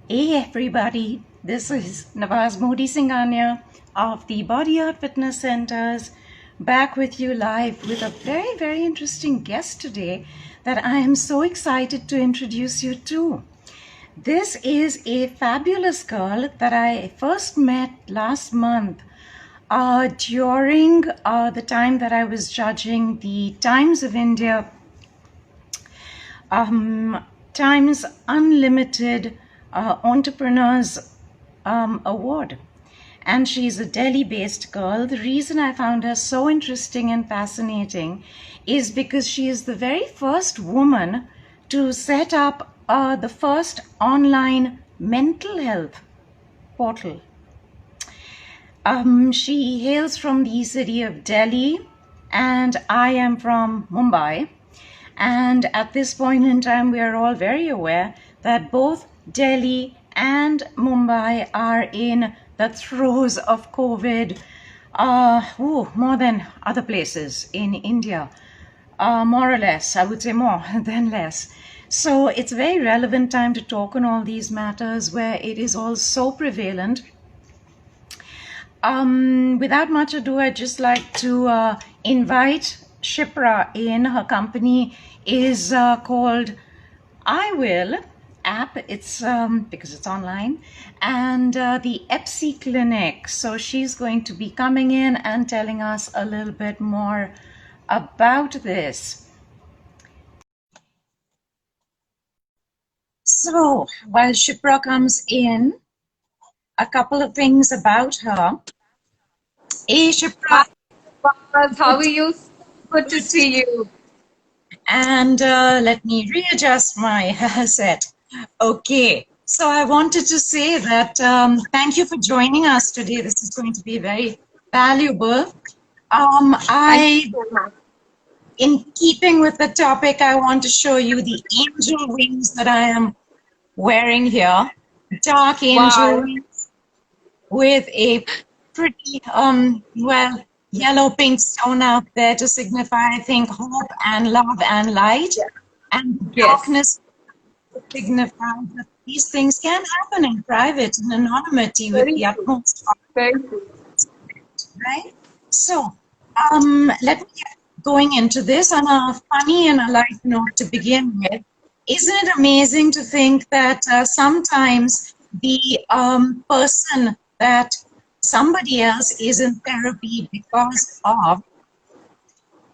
Hey everybody, this is Nawaz Modi Singhania of the Body Art Fitness Centers, back with you live with a very interesting guest today that I am so excited to introduce you to. This is a fabulous girl that I first met last month during the time that I was judging the Times of India Times Unlimited Entrepreneurs Award. And she's a Delhi-based girl. The reason I found her so interesting and fascinating is because she is the very first woman to set up the first online mental health portal. She hails from the city of Delhi, and I am from Mumbai. And at this point in time, we are all very aware that both Delhi and Mumbai are in the throes of COVID, more than other places in India. More or less, I would say more than less. So it's a very relevant time to talk on all these matters where it is all so prevalent. Without much ado, I'd just like to invite Shipra in. Her company is called I Will app. It's because it's online, and the EpsyClinic. So she's going to be coming in and telling us a little bit more about this. So while Shipra comes in, a couple of things about her. Hey Shipra. How are you? Good to see you. And let me readjust my headset. Okay, so I wanted to say that thank you for joining us today. This is going to be very valuable. In keeping with the topic, I want to show you the angel wings that I am wearing here. Dark angel wings with a pretty, yellow pink stone out there to signify, I think, hope and love and light. And darkness signifies that these things can happen in private, in anonymity, with the utmost right? So, let me get going into this on a funny and a light note to begin with. Isn't it amazing to think that sometimes the person that somebody else is in therapy because of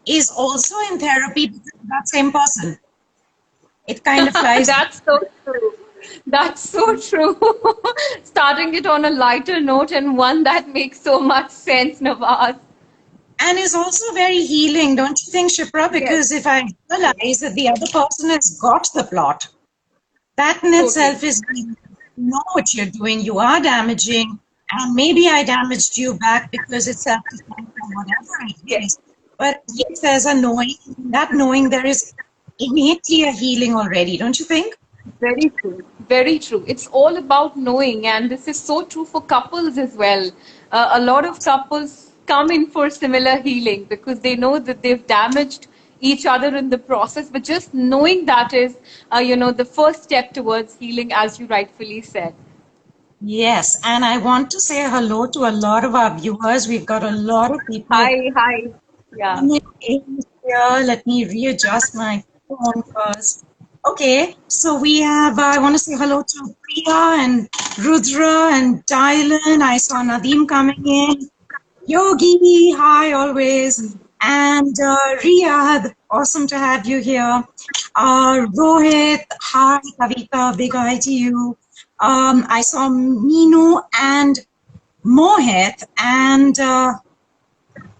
is also in therapy because of that same person? It kind of flies. That's so true. That's so true. Starting it on a lighter note and one that makes so much sense, Nawaz. And is also very healing, don't you think, Shipra? Because if I realize that the other person has got the plot, that in itself is, you know what you're doing, you are damaging, and maybe I damaged you back because it's self-defense or whatever it is. But if there's a knowing, that knowing, there is innately a healing already, don't you think? Very true. Very true. It's all about knowing, and this is so true for couples as well. A lot of couples come in for similar healing because they know that they've damaged each other in the process, but just knowing that is, the first step towards healing, as you rightfully said. Yes, and I want to say hello to a lot of our viewers. We've got a lot of people. Hi. Yeah. Here. Let me readjust my phone first. Okay, so we have, I want to say hello to Priya and Rudra and Dylan. I saw Nadeem coming in. Yogi, hi always. And Riyadh, awesome to have you here. Rohit, hi. Kavita, big hi to you. I saw Meenu and Mohit and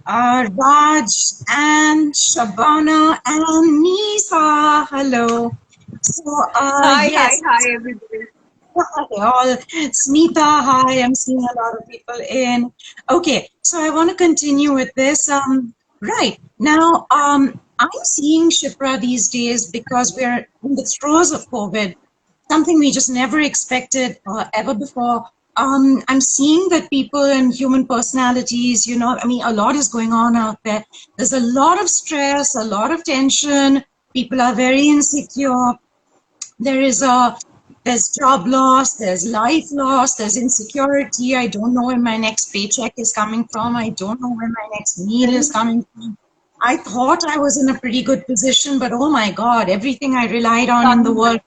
Raj and Shabana and Nisa. Hello. So, yes. Hi, everybody. All Smita, hi, I'm seeing a lot of people in. Okay, so I want to continue with this. Right, now I'm seeing Shipra these days because we're in the throes of COVID, something we just never expected ever before. I'm seeing that people and human personalities, you know, I mean, a lot is going on out there. There's a lot of stress, a lot of tension. People are very insecure. There is a There's job loss, there's life loss, there's insecurity. I don't know where my next paycheck is coming from. I don't know where my next meal is coming from. I thought I was in a pretty good position, but oh my God, everything I relied on in the world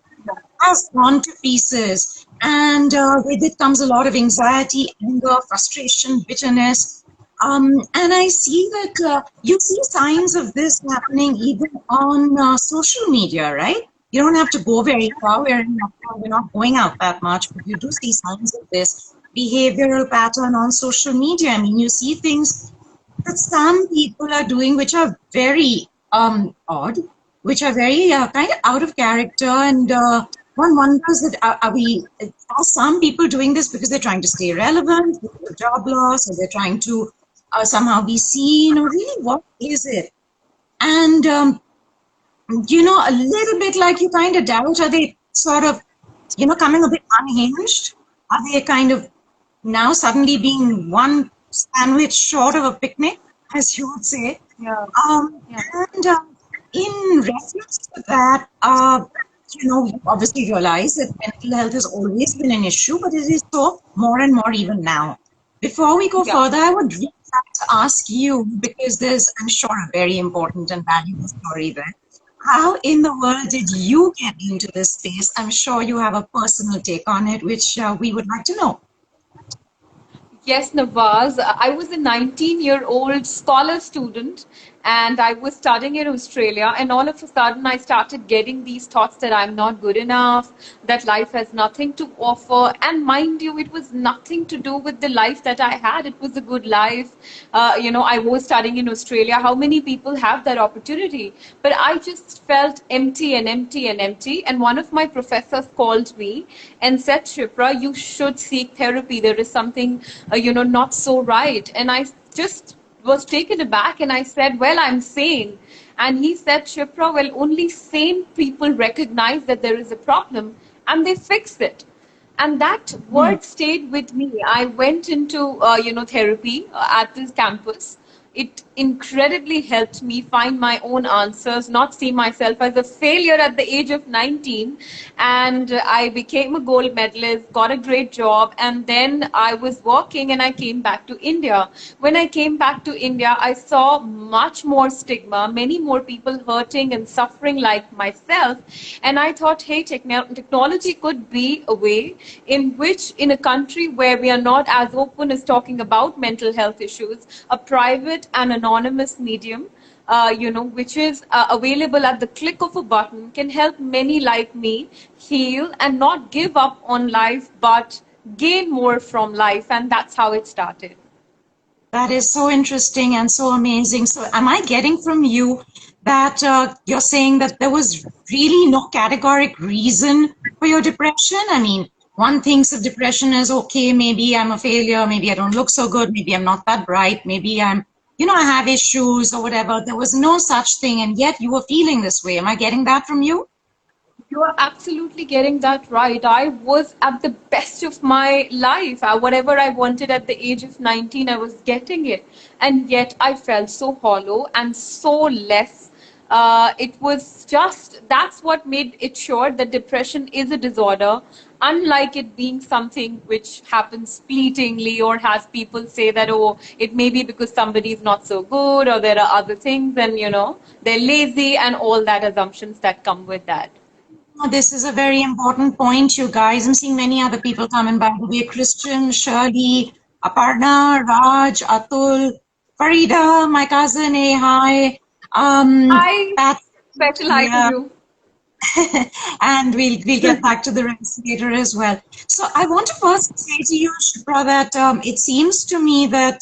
has gone to pieces. And with it comes a lot of anxiety, anger, frustration, bitterness. And I see that you see signs of this happening even on social media, right? You don't have to go very far. We're not going out that much, but you do see signs of this behavioral pattern on social media. I mean, you see things that some people are doing which are very odd, which are very kind of out of character, and one wonders that are some people doing this because they're trying to stay relevant with the job loss, or they're trying to somehow be seen, or really what is it? And a little bit like you kind of doubt, are they sort of coming a bit unhinged? Are they kind of now suddenly being one sandwich short of a picnic, as you would say? Yeah. Yeah. And in reference to that, you obviously realize that mental health has always been an issue, but it is so more and more even now. Before we go Yeah. further, I would really like to ask you, because there's, I'm sure, a very important and valuable story there. How in the world did you get into this space? I'm sure you have a personal take on it, which we would like to know. Yes, Nawaz. I was a 19-year-old scholar student and I was studying in Australia. And all of a sudden, I started getting these thoughts that I'm not good enough, that life has nothing to offer. And mind you, it was nothing to do with the life that I had. It was a good life. I was studying in Australia. How many people have that opportunity? But I just felt empty and empty and empty. And one of my professors called me and said, Shipra, you should seek therapy. There is something, not so right. And I just was taken aback and I said, well, I'm sane. And he said, Shipra, well, only sane people recognize that there is a problem and they fix it. And that Hmm. word stayed with me. I went into, therapy at this campus. It incredibly helped me find my own answers, not see myself as a failure at the age of 19. And I became a gold medalist, got a great job, and then I was working and I came back to India. When I came back to India, I saw much more stigma, many more people hurting and suffering like myself. And I thought, hey, technology could be a way in which, in a country where we are not as open as talking about mental health issues, a private and anonymous medium, which is available at the click of a button, can help many like me heal and not give up on life, but gain more from life. And that's how it started. That is so interesting and so amazing. So, am I getting from you that you're saying that there was really no categoric reason for your depression? I mean, one thinks of depression as, okay, maybe I'm a failure, maybe I don't look so good, maybe I'm not that bright, maybe I have issues or whatever. There was no such thing, and yet you were feeling this way. Am I getting that from you? You are absolutely getting that right. I was at the best of my life. Whatever I wanted at the age of 19, I was getting it. And yet I felt so hollow and so less. It was just, that's what made it sure that depression is a disorder, unlike it being something which happens fleetingly or has people say that, oh, it may be because somebody is not so good or there are other things and, they're lazy and all that assumptions that come with that. This is a very important point, you guys. I'm seeing many other people coming by the way. Christian, Shirley, Aparna, Raj, Atul, Farida, my cousin, hey, hi. Hi, Pat, special hi to yeah, you. and we'll get back to the rest later as well. So I want to first say to you, Shipra, that it seems to me that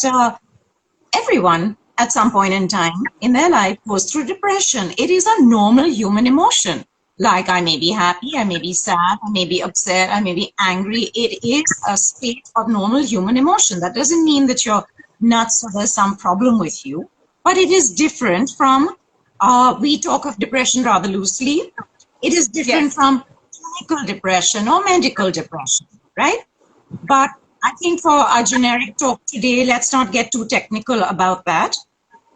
everyone at some point in time in their life goes through depression. It is a normal human emotion. Like I may be happy, I may be sad, I may be upset, I may be angry. It is a state of normal human emotion. That doesn't mean that you're nuts or there's some problem with you, but it is different from, we talk of depression rather loosely. It is different Yes. from clinical depression or medical depression, right? But I think for our generic talk today, let's not get too technical about that.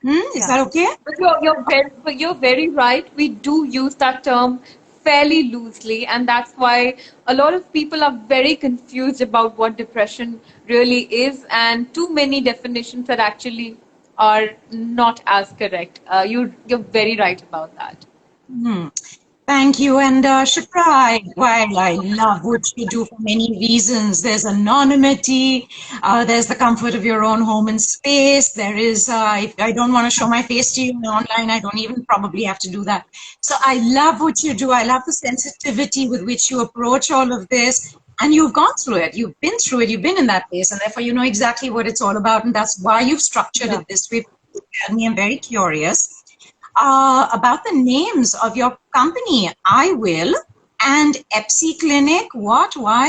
Is Yeah. that okay? But you're very right. We do use that term fairly loosely, and that's why a lot of people are very confused about what depression really is, and too many definitions that actually are not as correct. You're very right about that. Hmm. Thank you. And Shipra, while I love what you do for many reasons, there's anonymity, there's the comfort of your own home and space. There is, if I don't want to show my face to you online, I don't even probably have to do that. So I love what you do. I love the sensitivity with which you approach all of this. And you've gone through it. You've been through it. You've been in that place. And therefore, you know exactly what it's all about. And that's why you've structured Yeah. it this way. And I'm very curious about the names of your company. I Will and EpsyClinic. What? Why?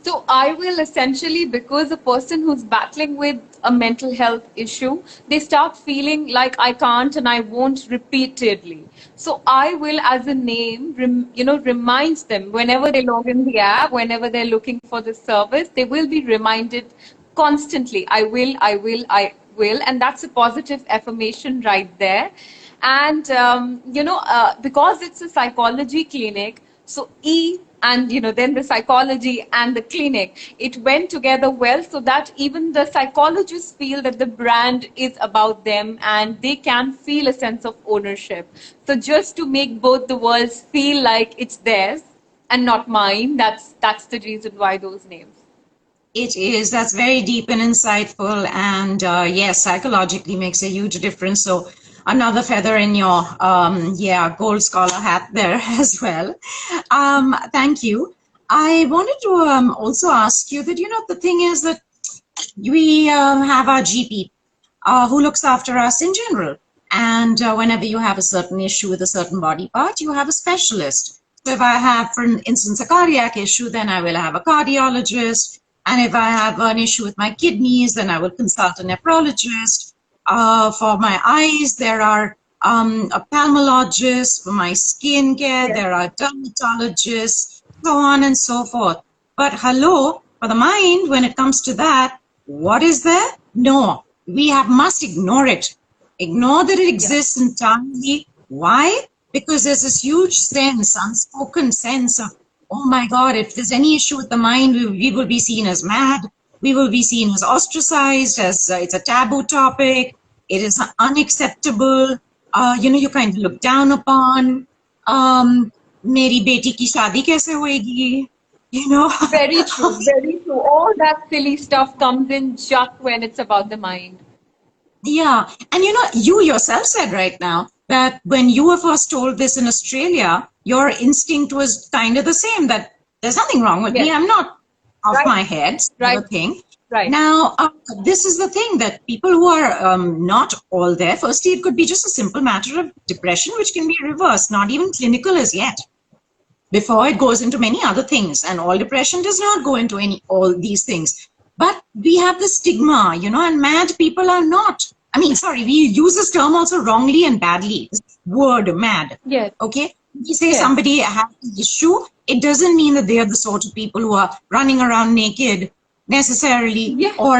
So I will essentially, because a person who's battling with a mental health issue, they start feeling like I can't and I won't repeatedly. So I will, as a name, reminds them whenever they log in the app, whenever they're looking for the service, they will be reminded constantly. I will, I will, I will, and that's a positive affirmation right there. And because it's a psychology clinic, so E and then the psychology and the clinic, it went together well, so that even the psychologists feel that the brand is about them and they can feel a sense of ownership. So just to make both the worlds feel like it's theirs and not mine, that's the reason why those names. It is. That's very deep and insightful. And yes, psychologically makes a huge difference. So another feather in your, gold scholar hat there as well. Thank you. I wanted to also ask you that, the thing is that we have our GP who looks after us in general. And whenever you have a certain issue with a certain body part, you have a specialist. So if I have, for instance, a cardiac issue, then I will have a cardiologist. And if I have an issue with my kidneys, then I will consult a nephrologist. For my eyes, there are ophthalmologists. For my skin care, Yes. there are dermatologists, so on and so forth. But hello, for the mind, when it comes to that, what is there? No, we must ignore it. Ignore that it Yeah. exists entirely. Why? Because there's this huge sense, unspoken sense of, oh my God, if there's any issue with the mind, we will be seen as mad. We will be seen as ostracized, as it's a taboo topic. It is unacceptable. You kind of look down upon. Meri beti ki shaadi kaise hoegi? You know, Very true, very true. All that silly stuff comes in just when it's about the mind. Yeah, and you yourself said right now that when you were first told this in Australia, your instinct was kind of the same, that there's nothing wrong with me. Yes. I'm not off Right. my head, sort Right. of thing. Right. Now, this is the thing that people who are not all there, firstly, it could be just a simple matter of depression, which can be reversed, not even clinical as yet, before it goes into many other things. And all depression does not go into all these things. But we have the stigma, and mad people are not. I mean, sorry, we use this term also wrongly and badly. This word mad. Yes. Okay? When we say Yes. somebody has an issue, it doesn't mean that they are the sort of people who are running around naked necessarily, Yeah. or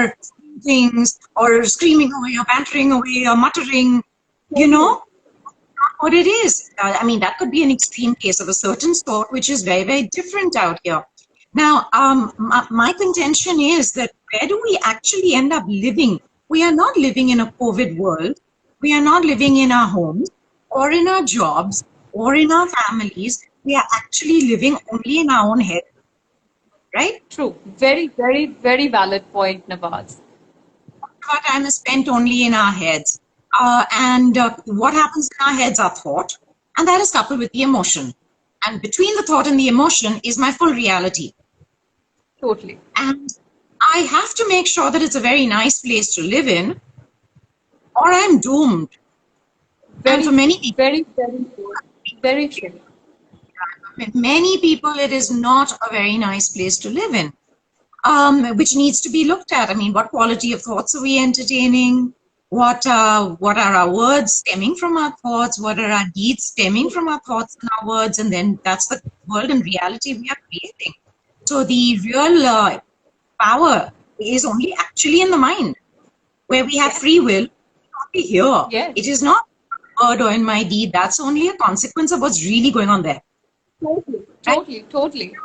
things, or screaming away, or bantering away, or muttering, what it is. I mean, that could be an extreme case of a certain sort, which is very, very different out here. Now, my contention is that where do we actually end up living? We are not living in a COVID world. We are not living in our homes or in our jobs or in our families. We are actually living only in our own head, right? True. Very, very, very valid point, Nawaz. Our time is spent only in our heads. And what happens in our heads are thought, and that is coupled with the emotion. And between the thought and the emotion is my full reality. Totally. And I have to make sure that it's a very nice place to live in, or I'm doomed. Very, And for many people, very, very true. Very true. it is not a very nice place to live in, which needs to be looked at. I mean, what quality of thoughts are we entertaining? What are our words stemming from our thoughts? What are our deeds stemming from our thoughts and our words? And then that's the world and reality we are creating. So the real power is only actually in the mind, where we have Yes. free will. It is not be here. Yes. It is not word or in my deed. That's only a consequence of what's really going on there. Totally, Right? totally, totally.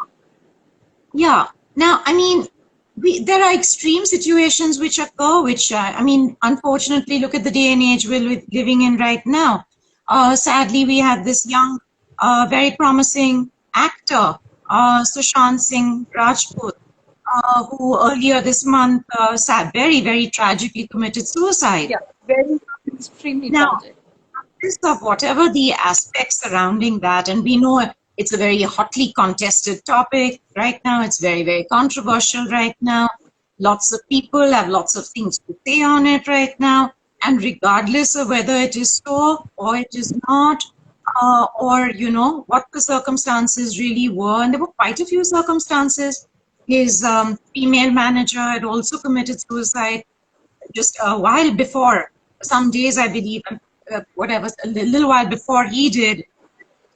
Yeah. Now, I mean, there are extreme situations which occur, which, I mean, unfortunately, look at the day and age we're living in right now. Sadly, we have this young, very promising actor, Sushant Singh Rajput, who earlier this month very, very tragically committed suicide. Yeah, very extremely Now, tragic. of whatever the aspects surrounding that, and we know it's a very hotly contested topic right now. It's very, very controversial right now. Lots of people have lots of things to say on it right now. And regardless of whether it is so or it is not, or, you know, what the circumstances really were, and there were quite a few circumstances. His female manager had also committed suicide just a while before, some days I believe, whatever, a little while before he did,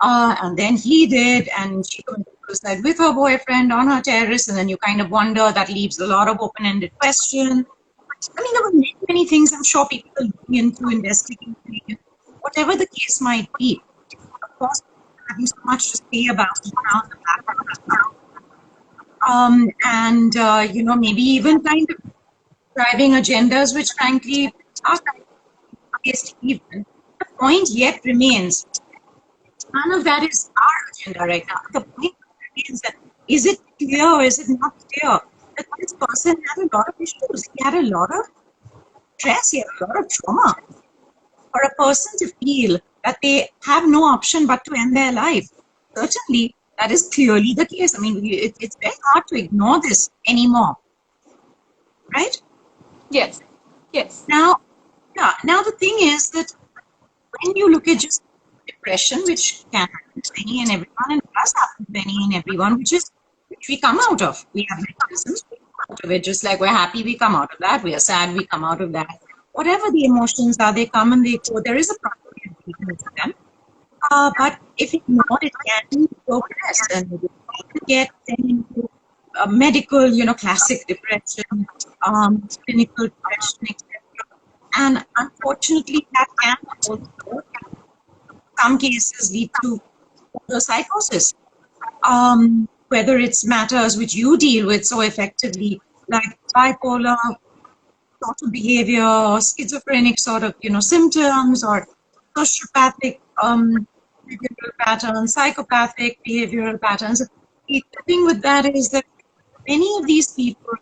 and then he did, and she committed suicide with her boyfriend on her terrace, and then you kind of wonder, that leaves a lot of open-ended questions. I mean, there were many, many things I'm sure people are looking into, investigating, whatever the case might be. Of course, having so much to say about it now, the background, and you know, maybe even kind of driving agendas which frankly are against even. The point yet remains, none of that is our agenda right now. The point remains that, is it clear or is it not clear that this person had a lot of issues? He had a lot of stress, he had a lot of trauma. For a person to feel that they have no option but to end their life, certainly that is clearly the case. I mean, it's very hard to ignore this anymore, right? Yes, yes. Now, yeah. Now the thing is that when you look at just depression, which can happen to any and everyone, and does happen to any and everyone, which we come out of. We have mechanisms, we come out of it. Just like we're happy, we come out of that. We are sad, we come out of that. Whatever the emotions are, they come and they go. There is a proper treatment for them. But if ignored, it can progress and it can get into medical, you know, classic depression, clinical depression, etc. And unfortunately, that can also, in some cases, lead to psychosis. Whether it's matters which you deal with so effectively, like bipolar sort of behavior or schizophrenic sort of, you know, symptoms, or sociopathic behavioral patterns, psychopathic behavioral patterns. The thing with that is that many of these people,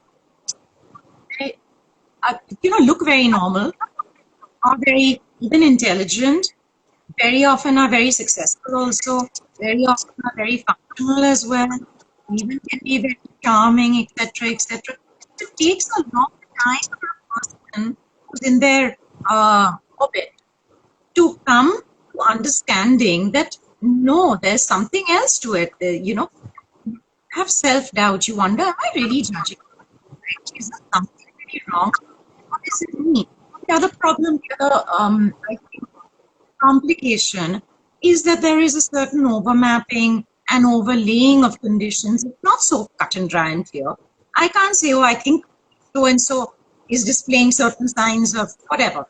they, you know, look very normal, are very even intelligent, very often are very successful also, very often are very functional as well, even can be very charming, etc., etc. It takes a long time for a person who's in their orbit to come to understanding that no, there's something else to it. You know, have self-doubt. You wonder, am I really judging? Right? Is there something really wrong? What is it me? The other problem, the other I think complication is that there is a certain overmapping and overlaying of conditions. It's not so cut and dry and clear. I can't say, oh, I think so and so is displaying certain signs of whatever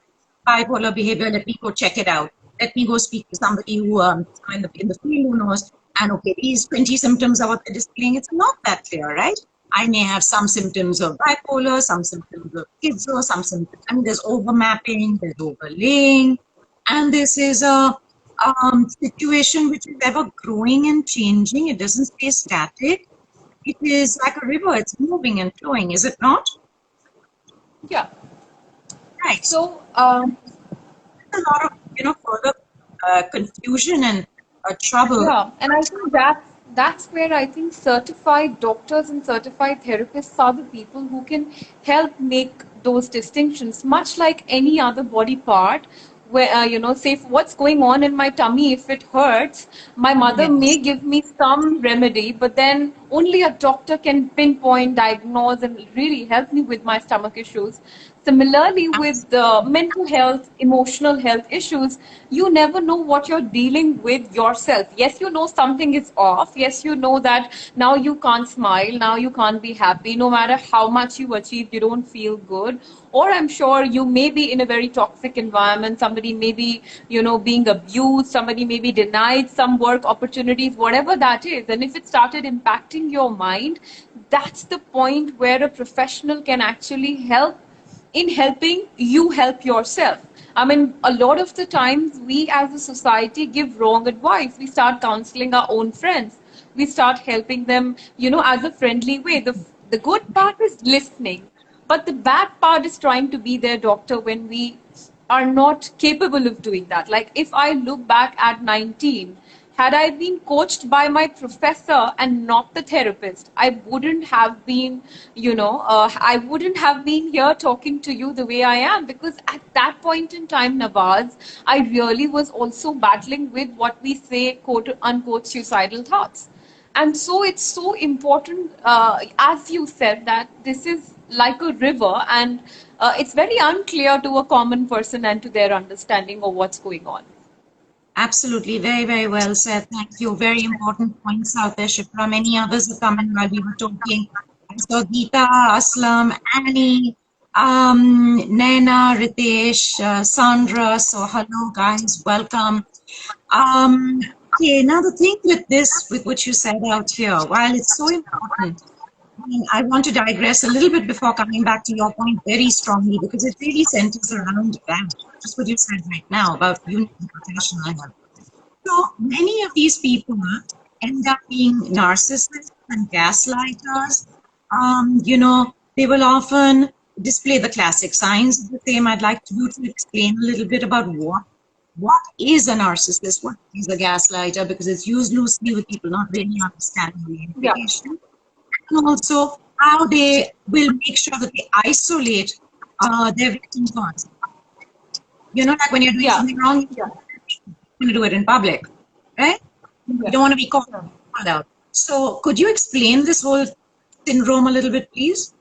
bipolar behavior. Let me go check it out. Let me go speak to somebody who in the field who knows. And okay, these 20 symptoms are what they're displaying. It's not that clear, right? I may have some symptoms of bipolar, some symptoms of schizo, some symptoms. I mean, there's overmapping, there's overlaying, and this is a situation which is ever growing and changing. It doesn't stay static. It is like a river. It's moving and flowing, is it not? Yeah. Right. So, A lot of, you know, further confusion and trouble. yeah, and I think that's where I think certified doctors and certified therapists are the people who can help make those distinctions, much like any other body part. Where say what's going on in my tummy, if it hurts, my mother may Yes. give me some remedy, but then only a doctor can pinpoint, diagnose, and really help me with my stomach issues. Similarly, with mental health, emotional health issues, you never know what you're dealing with yourself. Yes, you know something is off. Yes, you know that now you can't smile, now you can't be happy. No matter how much you achieve, you don't feel good. Or I'm sure you may be in a very toxic environment. Somebody may be, being abused. Somebody may be denied some work opportunities, whatever that is. And if it started impacting your mind, that's the point where a professional can actually help in helping you help yourself. I mean, a lot of the times we as a society give wrong advice. We start counseling our own friends. We start helping them, as a friendly way. The good part is listening, but the bad part is trying to be their doctor when we are not capable of doing that. Like if I look back at 19, had I been coached by my professor and not the therapist, I wouldn't have been, I wouldn't have been here talking to you the way I am, because at that point in time, Nawaz, I really was also battling with what we say, quote unquote, suicidal thoughts. And so it's so important, as you said, that this is like a river, and it's very unclear to a common person and to their understanding of what's going on. Absolutely. Very, very well said. Thank you. Very important points out there, Shipra. Many others have come in while we were talking. I saw Geeta, Aslam, Annie, Naina, Ritesh, Sandra. So hello, guys. Welcome. Okay, now the thing with this, with what you said out here, while it's so important, I want to digress a little bit before coming back to your point very strongly, because it really centers around that, just what you said right now about you need a professional help. So many of these people end up being narcissists and gaslighters. They will often display the classic signs of the same. I'd like you to explain a little bit about what is a narcissist, what is a gaslighter, because it's used loosely with people not really understanding the Yeah. implication. And also how they will make sure that they isolate their victim first. Like when you're doing Yeah. something wrong, Yeah. you're going to do it in public, right? Yeah. You don't want to be called out. So could you explain this whole syndrome a little bit, please?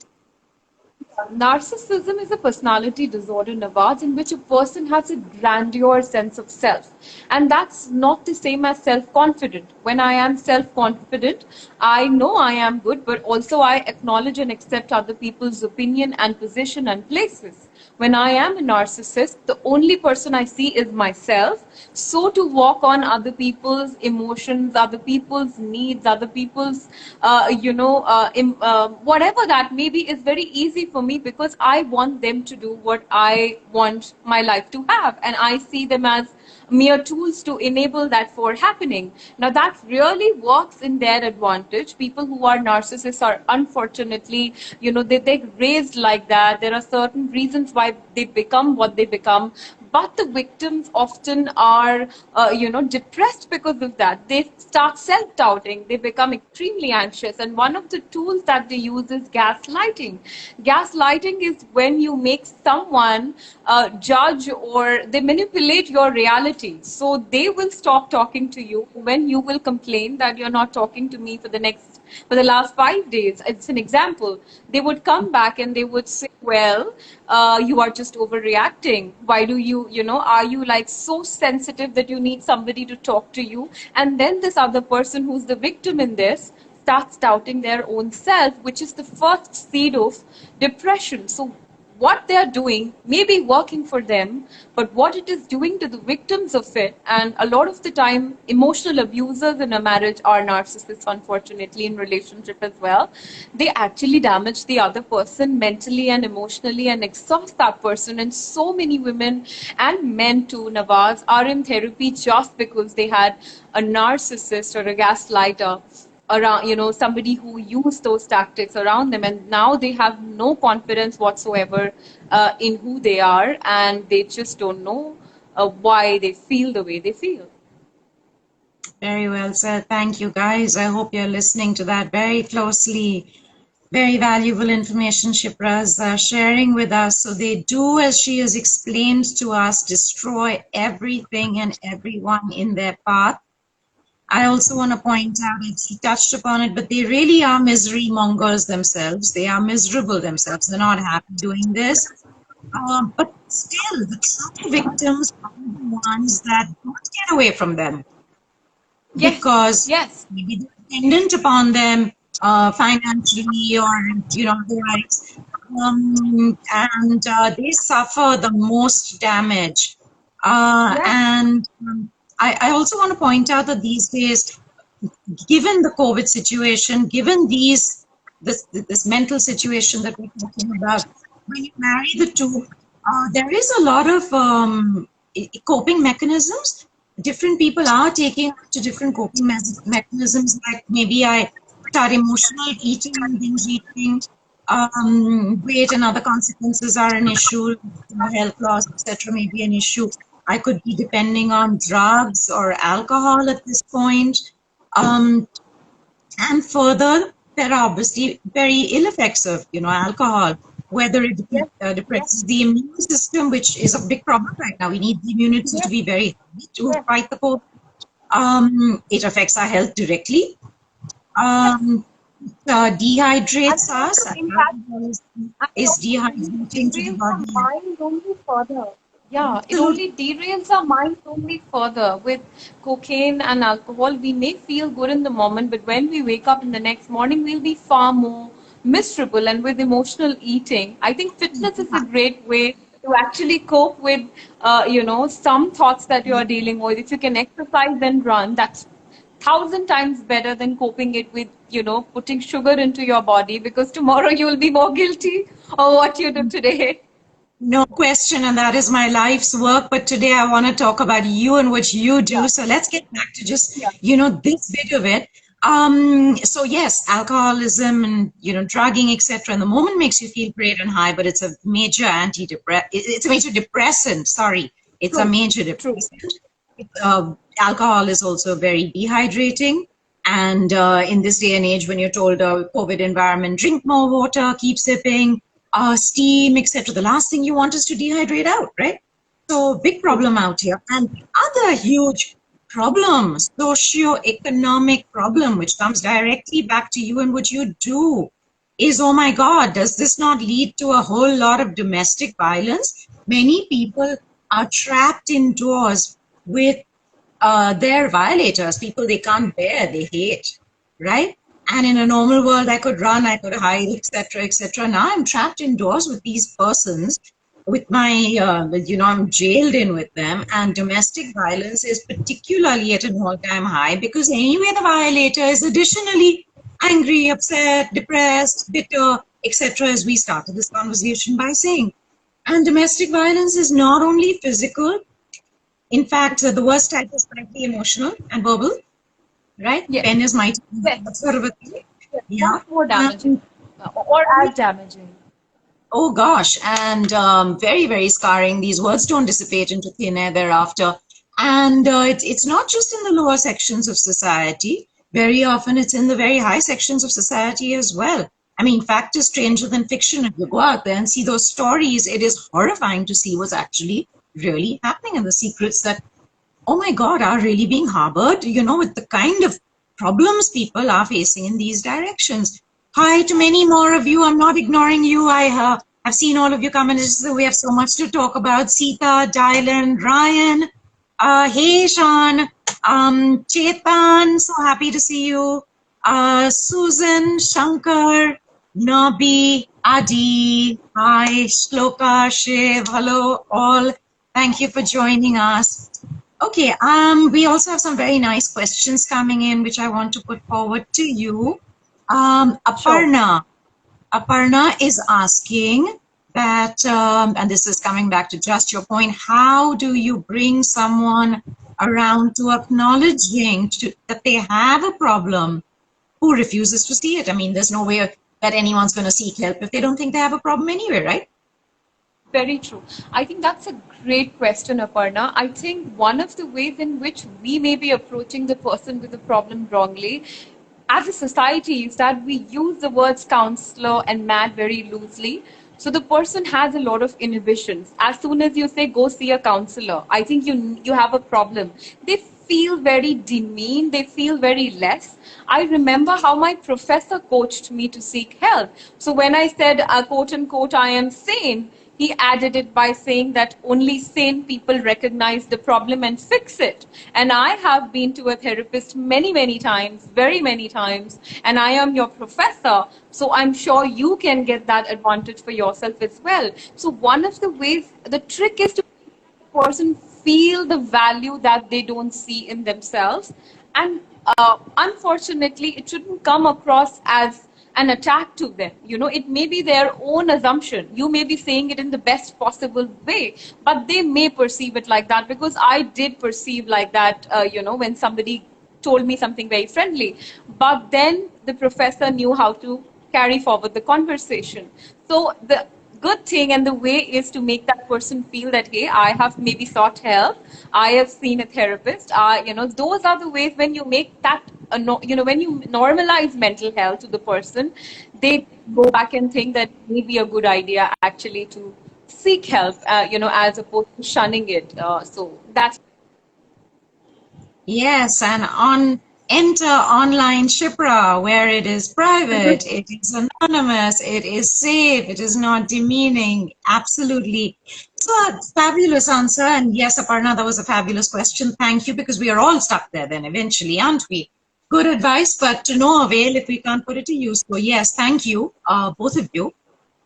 Narcissism is a personality disorder, Nawaz, in which a person has a grandeur sense of self. And that's not the same as self confident. When I am self confident, I know I am good, but also I acknowledge and accept other people's opinion and position and places. When I am a narcissist, the only person I see is myself. So to walk on other people's emotions, other people's needs, other people's, whatever that may be, is very easy for me, because I want them to do what I want my life to have. And I see them as mere tools to enable that for happening. Now, that really works in their advantage. People who are narcissists are unfortunately, they're raised like that. There are certain reasons why they become what they become. But the victims often are, depressed because of that. They start self-doubting. They become extremely anxious. And one of the tools that they use is gaslighting. Gaslighting is when you make someone judge, or they manipulate your reality. So they will stop talking to you when you will complain that you're not talking to me for the last 5 days. It's an example. They would come back and they would say, well, you are just overreacting. Why do are you like so sensitive that you need somebody to talk to you? And then this other person who's the victim in this starts doubting their own self, which is the first seed of depression. So what they're doing may be working for them, but what it is doing to the victims of it, and a lot of the time, emotional abusers in a marriage are narcissists, unfortunately, in relationship as well. They actually damage the other person mentally and emotionally and exhaust that person. And so many women and men too, Nawaz, are in therapy just because they had a narcissist or a gaslighter around, somebody who used those tactics around them, and now they have no confidence whatsoever in who they are, and they just don't know why they feel the way they feel. Very well said. Thank you, guys. I hope you're listening to that very closely. Very valuable information Shipra's sharing with us. So they do, as she has explained to us, destroy everything and everyone in their path. I also want to point out, she touched upon it, but they really are misery mongers themselves. They are miserable themselves. They're not happy doing this. But still, the true victims are the ones that don't get away from them Yes, because yes, maybe they're dependent upon them financially or otherwise, and they suffer the most damage. yes, And I also want to point out that these days, given the COVID situation, given this mental situation that we're talking about, when you marry the two, there is a lot of coping mechanisms. Different people are taking to different coping mechanisms. Like maybe I start emotional eating and binge eating. Weight and other consequences are an issue. Health loss, etc., may be an issue. I could be depending on drugs or alcohol at this point. Um, and further, there are obviously very ill effects of, alcohol, whether it yes, yes, depresses the immune system, which is a big problem right now. We need the immunity to yes, be very high to yes, fight the COVID. It affects our health directly. yes. Um, And dehydrates it also us. impacts, Alcohol and it is also dehydrating to the derails our body. mind only further. Yeah, it Absolutely. only derails our mind only further. With cocaine and alcohol, we may feel good in the moment, but when we wake up in the next morning, we'll be far more miserable. And with emotional eating, I think fitness is a great way to actually cope with, some thoughts that you are dealing with. If you can exercise and run, that's thousand times better than coping it with, putting sugar into your body because tomorrow you will be more guilty of what you do today. No question, and that is my life's work. But today I want to talk about you and what you Yeah, do. So let's get back to just, yeah, this bit of it. So yes, alcoholism and, drugging, etc. In the moment makes you feel great and high, but it's a major it's a major depressant. Sorry, it's a true, major true. depressant. Alcohol is also very dehydrating. And in this day and age, when you're told COVID environment, drink more water, keep sipping, steam, etc., the last thing you want is to dehydrate out, right? So big True. problem out here. And the other huge problem, socio-economic problem, which comes directly back to you and what you do, is, oh my God, does this not lead to a whole lot of domestic violence? Many people are trapped indoors with their violators, people they can't bear, they hate, right? And in a normal world, I could run, I could hide, etc., etc. Now I'm trapped indoors with these persons, with I'm jailed in with them, and domestic violence is particularly at an all-time high because anyway, the violator is additionally angry, upset, depressed, bitter, etc., as we started this conversation by saying. And domestic violence is not only physical, in fact, the worst type is slightly emotional and verbal, right? Yes, Pen is mighty, yes, that sort of a thing. yes. Yeah. Much more damaging, And, or as damaging. oh gosh, and very, very scarring. These words don't dissipate into thin air thereafter. And it's not just in the lower sections of society. Very often it's in the very high sections of society as well. I mean, fact is stranger than fiction. If you go out there and see those stories, it is horrifying to see what's actually really happening and the secrets that, oh my God, are really being harbored, with the kind of problems people are facing in these directions. Hi to many more of you. I'm not ignoring you. I've seen all of you come and we have so much to talk about. Sita, Dylan, Ryan, hey Sean, Chetan, so happy to see you. Susan, Shankar, Nabi, Adi, hi, Shloka, Shiv, hello all. Thank you for joining us. Okay, we also have some very nice questions coming in, which I want to put forward to you. Sure. Aparna is asking that, and this is coming back to just your point, how do you bring someone around to acknowledging that they have a problem who refuses to see it? I mean, there's no way that anyone's going to seek help if they don't think they have a problem anyway, right? Very true. I think that's a great question, Aparna. I think one of the ways in which we may be approaching the person with the problem wrongly as a society is that we use the words counselor and mad very loosely. So the person has a lot of inhibitions. As soon as you say go see a counselor, I think you have a problem. They feel very demeaned, they feel very less. I remember how my professor coached me to seek help. So when I said, quote unquote, I am sane, he added it by saying that only sane people recognize the problem and fix it. And I have been to a therapist many, many times, very many times, and I am your professor. So I'm sure you can get that advantage for yourself as well. So one of the ways, the trick is to person feel the value that they don't see in themselves. And unfortunately, it shouldn't come across as an attack to them. You know, it may be their own assumption. You may be saying it in the best possible way, but they may perceive it like that, because I did perceive like that, when somebody told me something very friendly. But then the professor knew how to carry forward the conversation. So the good thing and the way is to make that person feel that, hey, I have maybe sought help, I have seen a therapist. Those are the ways when you make that, when you normalize mental health to the person, they go back and think that may be a good idea actually to seek help, as opposed to shunning it. So that's Yes, and on enter online Shipra, where it is private, it is anonymous, it is safe, it is not demeaning. Absolutely. So fabulous answer. And yes, Aparna, that was a fabulous question. Thank you, because we are all stuck there then eventually, aren't we? Good advice, but to no avail if we can't put it to use. So yes, thank you, both of you.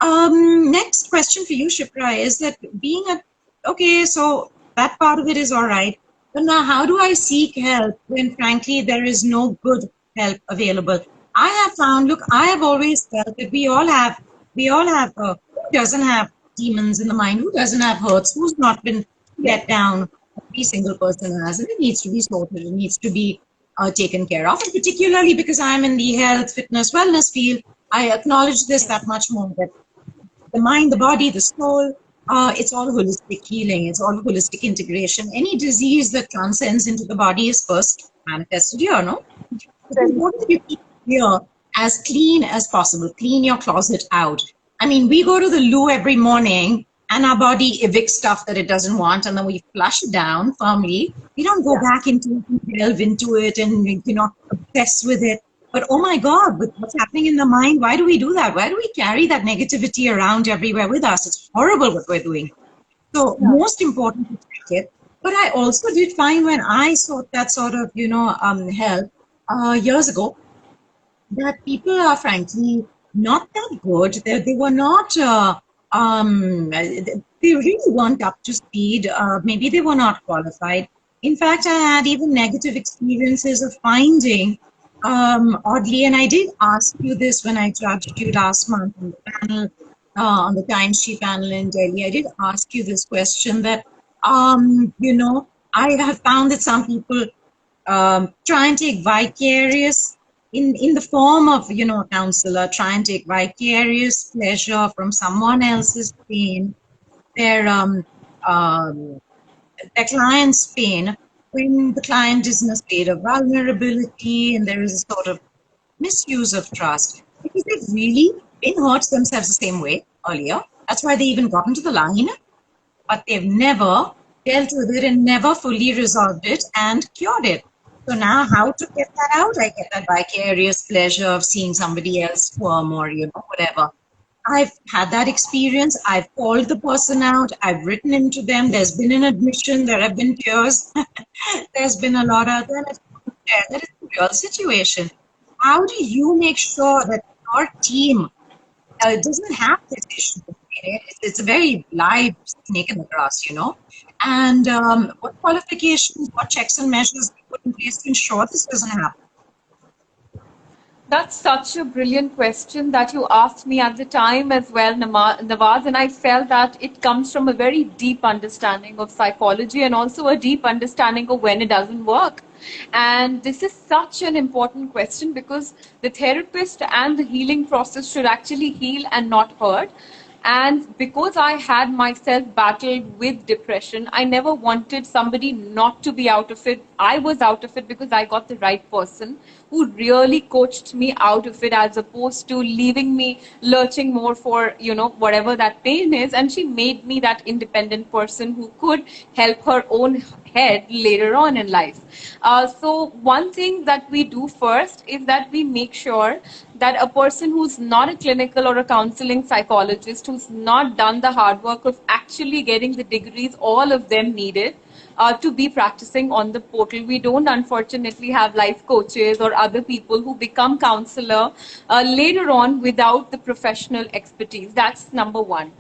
Next question for you, Shipra, is that being a, okay, so that part of it is all right. But now, how do I seek help when, frankly, there is no good help available? I have found, look, I have always felt that who doesn't have demons in the mind? Who doesn't have hurts? Who's not been let down? Every single person has, and it needs to be sorted. It needs to be taken care of. And particularly because I'm in the health, fitness, wellness field, I acknowledge this that much more, that the mind, the body, the soul, it's all holistic healing. It's all holistic integration. Any disease that transcends into the body is first manifested here, no? It's important that you keep here as clean as possible. Clean your closet out. I mean, we go to the loo every morning and our body evicts stuff that it doesn't want, and then we flush it down firmly. We don't go back into it and delve into it and, obsess with it. But oh my God, with what's happening in the mind, why do we do that? Why do we carry that negativity around everywhere with us? It's horrible what we're doing. So most important to check it. But I also did find when I sought that sort of, help years ago, that people are frankly not that good. They were not, they really weren't up to speed. Maybe they were not qualified. In fact, I had even negative experiences of finding, oddly, and I did ask you this when I judged you last month on the panel, on the Times She panel in Delhi. I did ask you this question that, I have found that some people try and take vicarious in the form of a counselor, try and take vicarious pleasure from someone else's pain, their their client's pain, when the client is in a state of vulnerability and there is a sort of misuse of trust, because they've really been hurt themselves the same way earlier. That's why they even got into the line, but they've never dealt with it and never fully resolved it and cured it. So now how to get that out? I get that vicarious pleasure of seeing somebody else squirm or, whatever. I've had that experience. I've called the person out. I've written into them. There's been an admission. There have been tears. There's been a lot of them. That is a real situation. How do you make sure that your team doesn't have this issue? It's a very live snake in the grass, And what qualifications, what checks and measures we put in place to ensure this doesn't happen? That's such a brilliant question that you asked me at the time as well, Nawaz, and I felt that it comes from a very deep understanding of psychology and also a deep understanding of when it doesn't work. And this is such an important question because the therapist and the healing process should actually heal and not hurt. And because I had myself battled with depression, I never wanted somebody not to be out of it. I was out of it because I got the right person who really coached me out of it, as opposed to leaving me lurching more for, whatever that pain is. And she made me that independent person who could help her own head later on in life. So one thing that we do first is that we make sure that a person who's not a clinical or a counseling psychologist, who's not done the hard work of actually getting the degrees, all of them needed, to be practicing on the portal. We don't unfortunately have life coaches or other people who become counselor later on without the professional expertise. That's number one.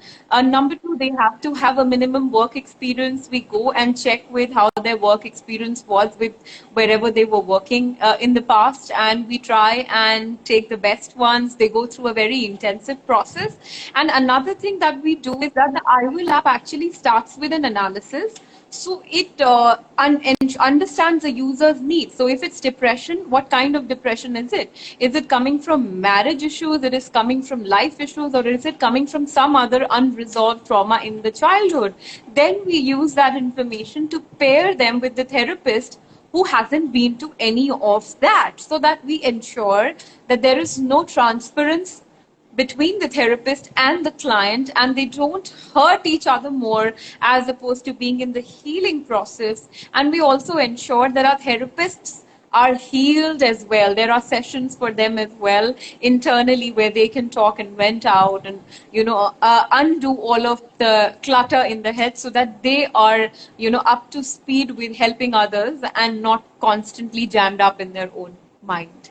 Number two, they have to have a minimum work experience. We go and check with how their work experience was with wherever they were working in the past, and we try and take the best ones. They go through a very intensive process. And another thing that we do is that the iWill app actually starts with an analysis. So it understands the user's needs. So if it's depression, what kind of depression is it? Is it coming from marriage issues? It is coming from life issues? Or is it coming from some other unresolved trauma in the childhood? Then we use that information to pair them with the therapist who hasn't been to any of that, so that we ensure that there is no transference between the therapist and the client, and they don't hurt each other more as opposed to being in the healing process. And we also ensure that our therapists are healed as well. There are sessions for them as well internally where they can talk and vent out and undo all of the clutter in the head, so that they are up to speed with helping others and not constantly jammed up in their own mind.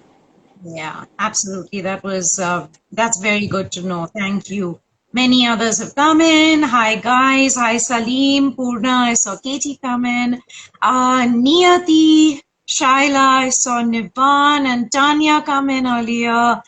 Yeah, absolutely. That's very good to know. Thank you. Many others have come in. Hi, guys. Hi, Salim, Purna. I saw Katie come in. Niyati, Shaila, I saw Nivan and Tanya come in earlier.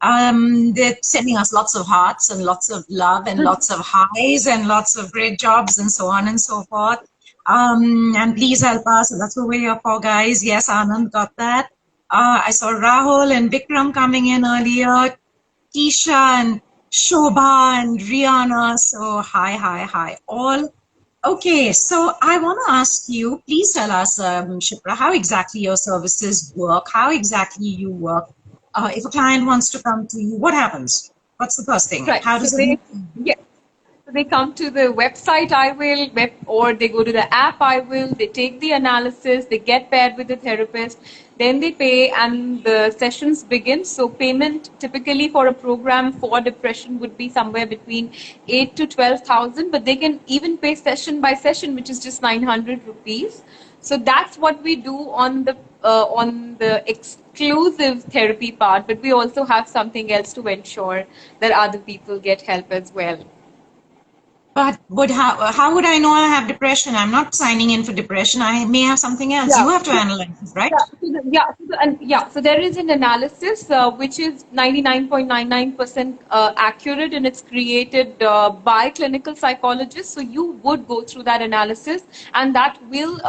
They're sending us lots of hearts and lots of love and lots of highs and lots of great jobs and so on and so forth. And please help us. That's what we're here for, guys. Yes, Anand got that. I saw Rahul and Vikram coming in earlier, Tisha and Shobha and Rihanna. So hi, all. Okay, so I want to ask you, please tell us, Shipra, how exactly your services work, how exactly you work. If a client wants to come to you, what happens? What's the first thing? Right. How does it? Yeah. So they come to the website iWill, or they go to the app iWill, they take the analysis, they get paired with the therapist, then they pay and the sessions begin. So payment typically for a program for depression would be somewhere between 8 to 12,000, but they can even pay session by session, which is just 900 rupees. So that's what we do on the exclusive therapy part, but we also have something else to ensure that other people get help as well. But how would I know I have depression? I'm not signing in for depression. I may have something else. Yeah. You have to analyze it, right? So there is an analysis which is 99.99% accurate, and it's created by clinical psychologists. So you would go through that analysis, and that will,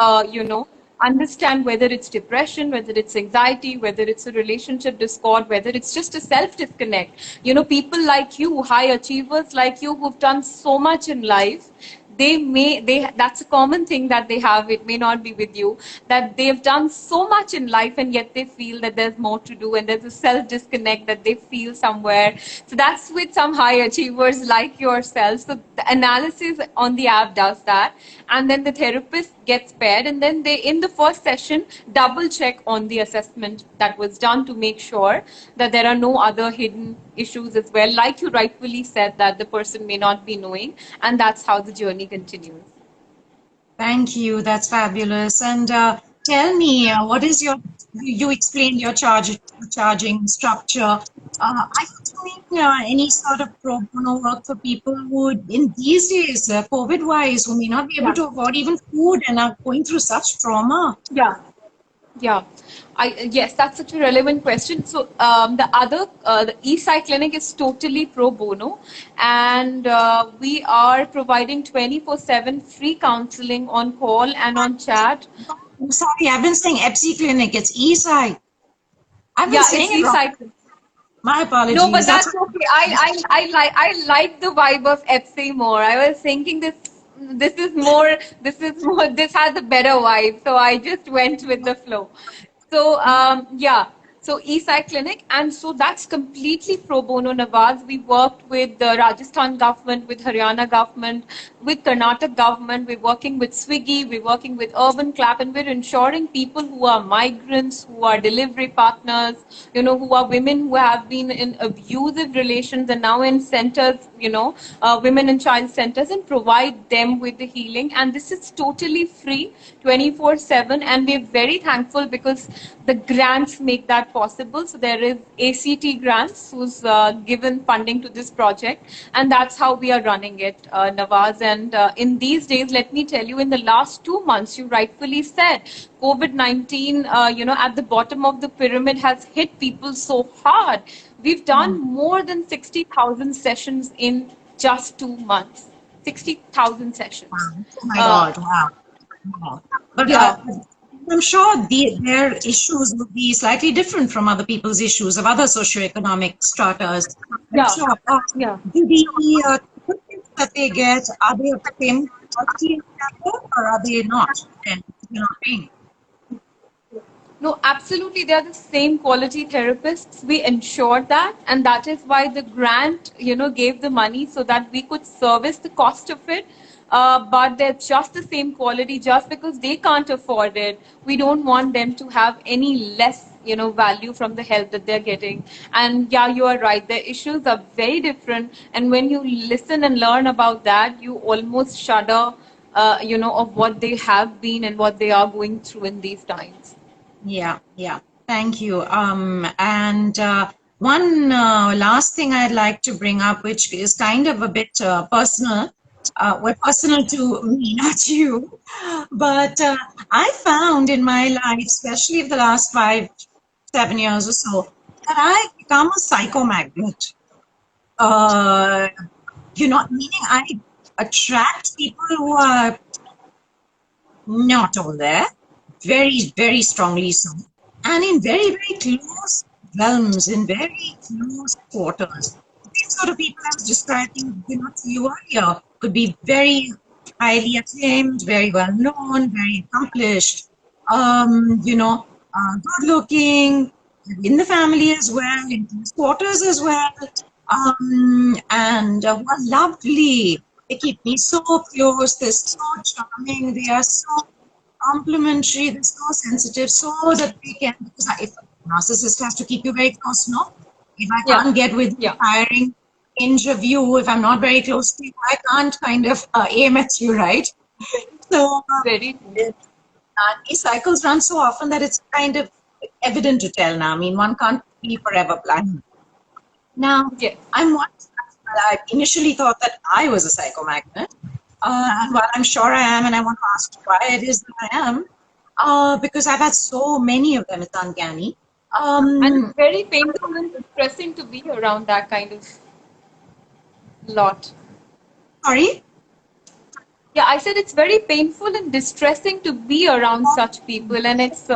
understand whether it's depression, whether it's anxiety, whether it's a relationship discord, whether it's just a self-disconnect. People like you, high achievers like you, who've done so much in life, that's a common thing that they have. It may not be with you, that they've done so much in life and yet they feel that there's more to do, and there's a self disconnect that they feel somewhere. So that's with some high achievers like yourself. So the analysis on the app does that, and then the therapist gets paired, and then they, in the first session, double check on the assessment that was done to make sure that there are no other hidden issues as well. Like you rightfully said, that the person may not be knowing, and that's how the journey continues. Thank you. That's fabulous. And tell me, what is you explained your charging structure. Are you doing any sort of pro bono work for people who, in these days, COVID-wise, who may not be able to afford even food and are going through such trauma? Yeah, yes, that's such a relevant question. So the EpsyClinic is totally pro bono, and we are providing 24/7 free counseling on call and on chat. I'm sorry, I've been saying EpsyClinic. It's Eastside. I've been saying it wrong. My apologies. No, but that's okay. I like the vibe of Epsy more. I was thinking this has a better vibe, so I just went with the flow. So yeah, So EpsyClinic, and so that's completely pro bono, Nawaz. We worked with the Rajasthan government, with Haryana government, with Karnataka government. We're working with Swiggy, we're working with Urban Clap, and we're ensuring people who are migrants, who are delivery partners, who are women who have been in abusive relations and now in centers, women and child centers, and provide them with the healing. And this is totally free, 24/7, and we're very thankful because the grants make that possible. So there is ACT grants who's given funding to this project, and that's how we are running it, Nawaz. And in these days, let me tell you, in the last 2 months, you rightfully said, COVID-19, at the bottom of the pyramid has hit people so hard. We've done more than 60,000 sessions in just 2 months. 60,000 sessions. Wow. Oh my Uh, God, wow. Wow. But yeah, I'm sure their issues would be slightly different from other people's issues of other socioeconomic stratas. I'm yeah, sure. yeah. Do the treatments that they get, are they of the same quality as the other, or are they not? And you're not paying. No, absolutely. They are the same quality therapists. We ensured that, and that is why the grant, gave the money so that we could service the cost of it. But they're just the same quality, just because they can't afford it. We don't want them to have any less, value from the help that they're getting. And yeah, you are right. The issues are very different. And when you listen and learn about that, you almost shudder, of what they have been and what they are going through in these times. Yeah, yeah. Thank you. And one last thing I'd like to bring up, which is kind of a bit personal, well, personal to me, not you, but I found in my life, especially the last 5, 7 years or so, that I've become a psychomagnet. Uh, meaning I attract people who are not all there, very, very strongly so, and in very, very close realms, in very close quarters. These sort of people I was describing, to you earlier, could be very highly acclaimed, very well known, very accomplished, good looking, in the family as well, in close quarters as well, and were lovely. They keep me so close. They're so charming. They are so complimentary. They're so sensitive, so that they can. Because if a narcissist has to keep you very close, no. If I Yeah, can't get within yeah. firing range of you, if I'm not very close to you, I can't kind of aim at you, right? So Very true. these cycles run so often that it's kind of evident to tell now. I mean, one can't be forever blind. Now, Yes. I initially thought that I was a psychomagnet. And while I'm sure I am, and I want to ask why it is that I am, because I've had so many of them, it's uncanny. And it's Um, very painful and distressing to be around that kind of lot. Sorry? Yeah, I said it's very painful and distressing to be around such people, and it's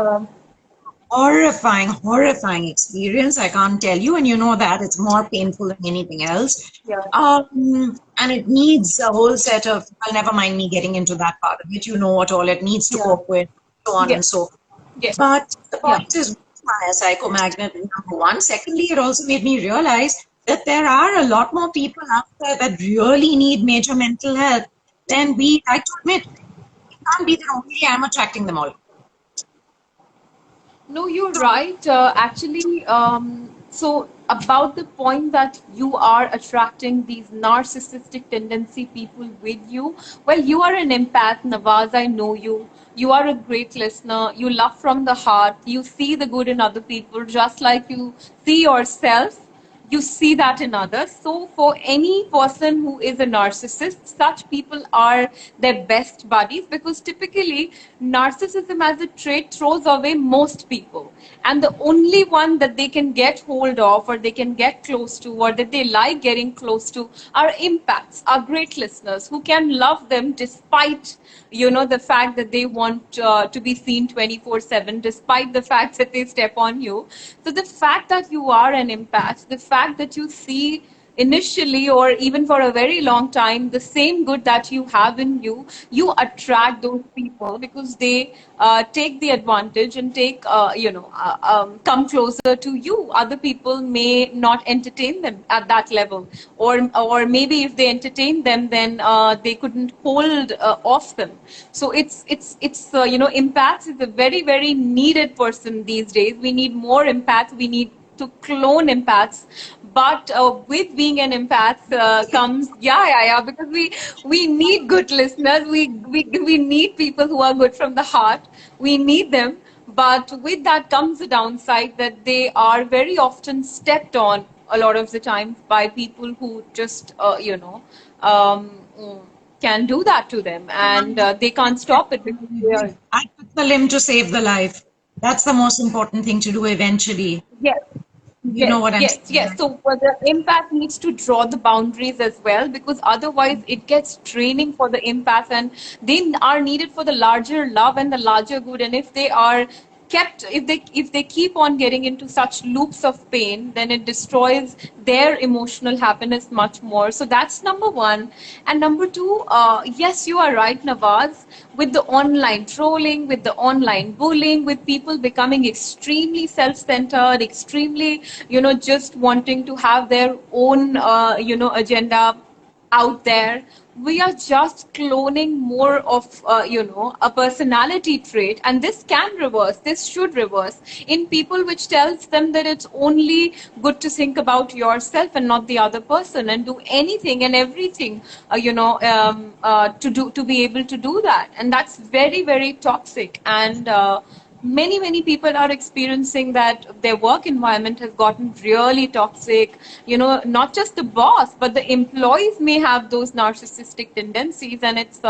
Horrifying, horrifying experience. I can't tell you, and you know that it's more painful than anything else. yeah, And it needs a whole set of, well, never mind me getting into that part of it. You know what all it needs to yeah, cope with, so on yeah, and so forth. yes, But the yeah. point is, why a psychomagnet, number one. Secondly, it also made me realize that there are a lot more people out there that really need major mental health than we like to admit. It can't be that only I'm attracting them all. No, you're right. Actually, so about the point that you are attracting these narcissistic tendency people with you. Well, you are an empath, Nawaz. I know you. You are a great listener. You love from the heart. You see the good in other people, just like you see yourself. You see that in others. So, for any person who is a narcissist, such people are their best buddies, because typically narcissism as a trait throws away most people. And the only one that they can get hold of, or they can get close to, or that they like getting close to, are empaths, are great listeners who can love them despite the fact that they want to be seen 24/7, despite the fact that they step on you. So the fact that you are an empath, the fact that you see initially or even for a very long time, the same good that you have in you, you attract those people because they take the advantage and come closer to you. Other people may not entertain them at that level, or maybe if they entertain them, then they couldn't hold off them. So empaths is a very, very needed person these days. We need more empaths. We need to clone empaths, but with being an empath comes, yeah, because we need good listeners. We need people who are good from the heart. We need them, but with that comes the downside that they are very often stepped on a lot of the time by people who just mm, can do that to them, and they can't stop it because they are. I took the limb to save the life. That's the most important thing to do eventually. Yes. You know what I'm Yes. saying? So the impact needs to draw the boundaries as well, because otherwise it gets draining for the empath, and they are needed for the larger love and the larger good. And if they are if they keep on getting into such loops of pain, then it destroys their emotional happiness much more. So that's number one. And number two, yes, you are right, Nawaz, with the online trolling, with the online bullying, with people becoming extremely self-centered, extremely, just wanting to have their own, agenda out there. We are just cloning more of a personality trait, and this can reverse, this should reverse in people, which tells them that it's only good to think about yourself and not the other person, and do anything and everything to be able to do that. And that's very, very toxic. And many people are experiencing that their work environment has gotten really toxic. Not just the boss, but the employees may have those narcissistic tendencies, and it's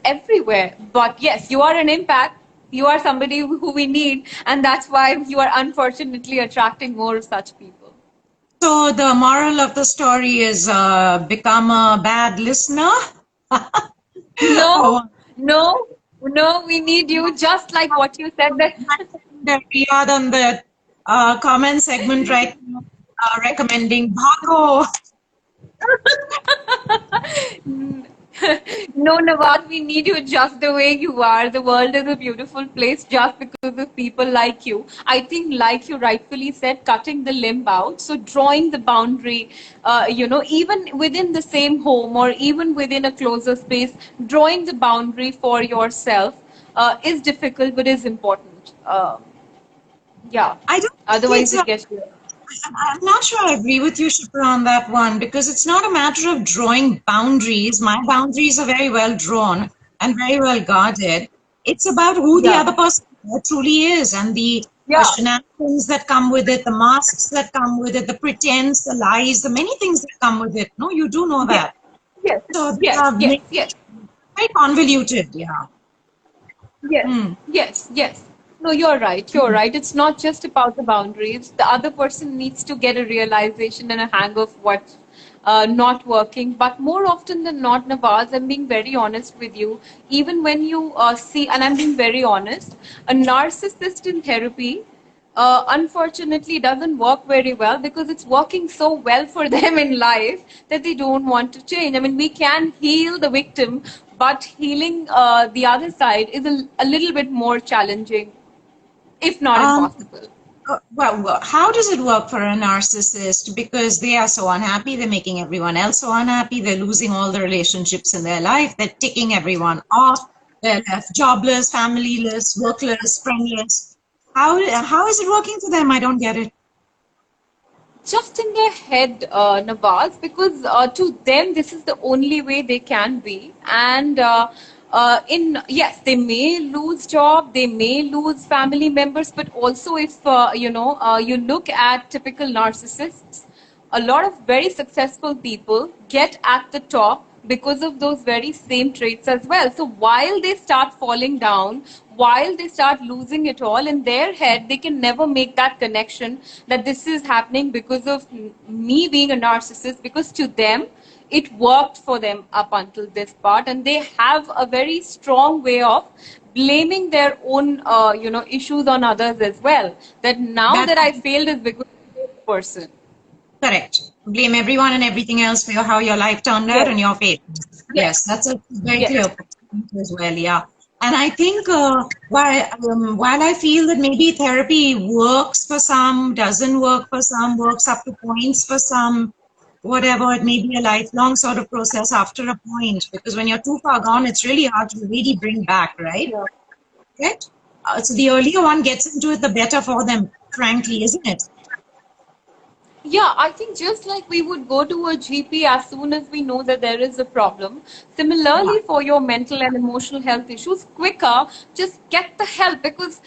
everywhere. But yes, you are an impact. You are somebody who we need, and that's why you are unfortunately attracting more of such people. So the moral of the story is become a bad listener. No, Oh, no, no, we need you, just like what you said that. we are on the comment segment right now, recommending Bhago. No, Nawaz, we need you just the way you are. The world is a beautiful place just because of people like you. I think, like you rightfully said, cutting the limb out. So, drawing the boundary, even within the same home or even within a closer space, drawing the boundary for yourself is difficult but is important. Yeah, I don't think otherwise it's it gets. I'm not sure I agree with you, Shipra, on that one, because it's not a matter of drawing boundaries. My boundaries are very well drawn and very well guarded. It's about who the Yeah, other person truly is, and the yeah. shenanigans that come with it, the masks that come with it, the pretense, the lies, the many things that come with it. No, you do know Yes, that. yes, So they yes, are yes, yes. very convoluted, yeah. Yes, Hmm. yes. No, you're right. You're right. It's not just about the boundaries. The other person needs to get a realization and a hang of what's not working. But more often than not, Nawaz, I'm being very honest with you. Even when you see, and I'm being very honest, a narcissist in therapy unfortunately doesn't work very well because it's working so well for them in life that they don't want to change. I mean, we can heal the victim, but healing the other side is a little bit more challenging, if not Um, impossible. how does it work for a narcissist? Because they are so unhappy, they're making everyone else so unhappy, they're losing all the relationships in their life, they're ticking everyone off, they're left jobless, familyless, workless, friendless. How is it working for them? I don't get it. Just in their head, Nawaz, because to them this is the only way they can be. And in yes, they may lose job, they may lose family members, but also if you look at typical narcissists, a lot of very successful people get at the top because of those very same traits as well. So while they start falling down, while they start losing it all in their head, they can never make that connection that this is happening because of me being a narcissist, because to them, it worked for them up until this part, and they have a very strong way of blaming their own issues on others as well, that now That that I failed is because of this person. Correct. Blame everyone and everything else for how your life turned out Yes, and your fate. yes, Yes, that's a very yes. clear point as well. Yeah. And I think while I feel that maybe therapy works for some, doesn't work for some, works up to points for some, whatever, it may be a lifelong sort of process after a point, because when you're too far gone, it's really hard to really bring back, right? Yeah. Right? So the earlier one gets into it, the better for them, frankly, isn't it? Yeah, I think just like we would go to a GP as soon as we know that there is a problem, Yeah. similarly for your mental and emotional health issues, quicker, just get the help because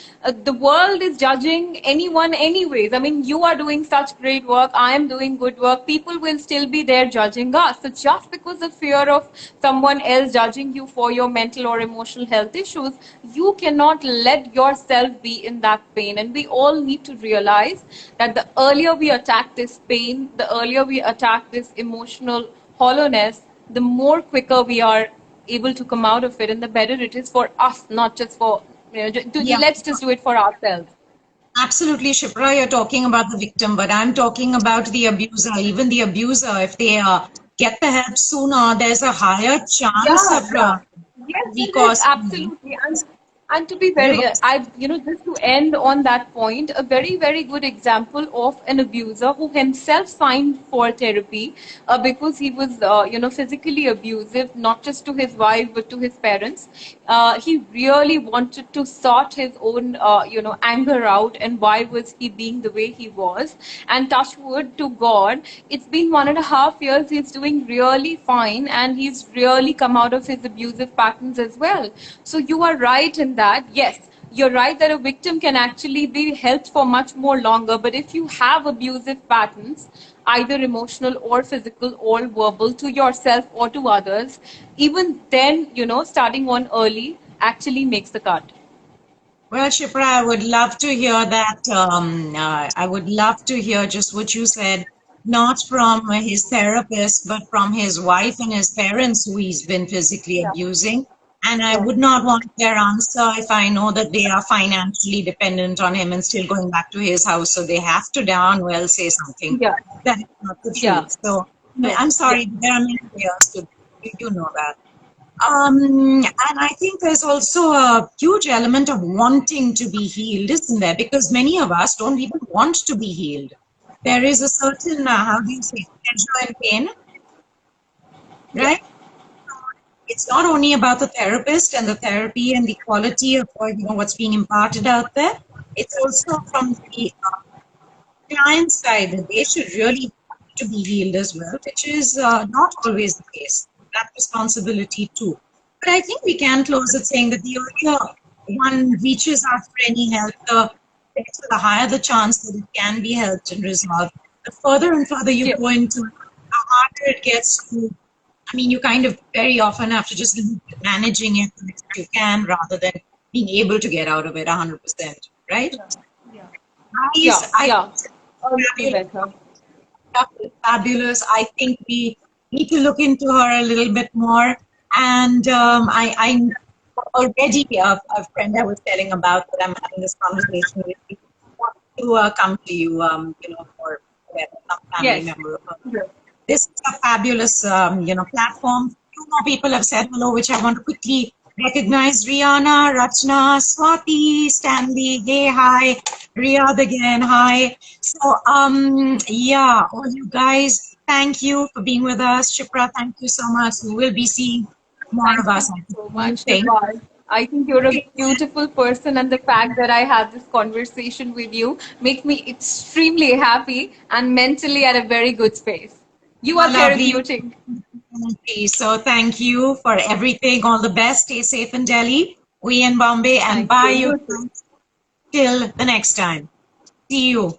the world is judging anyone anyways. I mean, you are doing such great work, I am doing good work, people will still be there judging us. So just because of fear of someone else judging you for your mental or emotional health issues, you cannot let yourself be in that pain. And we all need to realize that the earlier we attack this pain, the earlier we attack this emotional hollowness, the more quicker we are able to come out of it, and the better it is for us, not just for, Yeah. let's just do it for ourselves. Absolutely, Shipra, you're talking about the victim, but I'm talking about the abuser. Even the abuser, if they get the help sooner, there's a higher chance Yeah, of yeah. Yes, there is recourse. absolutely. And to be very, I, just to end on that point, a very, very good example of an abuser who himself signed for therapy because he was, physically abusive, not just to his wife, but to his parents. He really wanted to sort his own, anger out and why was he being the way he was. And touch wood to God, it's been 1.5 years. He's doing really fine and he's really come out of his abusive patterns as well. So you are right in that. Yes, you're right that a victim can actually be helped for much more longer. But if you have abusive patterns, either emotional or physical or verbal to yourself or to others, even then, starting on early actually makes the cut. Well, Shipra, I would love to hear that. I would love to hear just what you said, not from his therapist, but from his wife and his parents who he's been physically Yeah. abusing. And I Yeah. would not want their answer if I know that they are financially dependent on him and still going back to his house. So they have to darn well say something Yeah. that is not the Yeah. truth. So True. I'm Yeah. sorry, but there are many layers to this. You know that. And I think there's also a huge element of wanting to be healed, isn't there? Because many of us don't even want to be healed. There is a certain, how do you say, pleasure and pain, Yeah. right? It's not only about the therapist and the therapy and the quality of what's being imparted out there. It's also from the client side that they should really want to be healed as well, which is not always the case. That responsibility too. But I think we can close it saying that the earlier one reaches out for any help, the higher the chance that it can be helped and resolved. The further and further you Yeah. go into it, the harder it gets to. I mean, you kind of very often have to just look at managing it the best you can rather than being able to get out of it 100%, right? Yeah. Guys, Yeah. I Yeah. think A little fabulous better. stuff is fabulous. I think we need to look into her a little bit more. And I already a friend I was telling about that I'm having this conversation with you want to come to you, for whatever, some family Yes. member of hers. Yes. This is a fabulous, platform. Two more people have said hello, which I want to quickly recognize. Rihanna, Rachna, Swati, Stanley, hey, hi. Riyadh again, hi. So, yeah, all you guys, thank you for being with us. Shipra, thank you so much. We will be seeing more of Thank us. you so What do you much, think? Nawaz. I think you're a beautiful person, and the fact that I had this conversation with you make me extremely happy and mentally at a very good space. You Oh, are lovely. therapeutic. So thank you for everything. All the best. Stay safe in Delhi. We in Bombay and Thank bye you. you You too. guys till the next time. See you.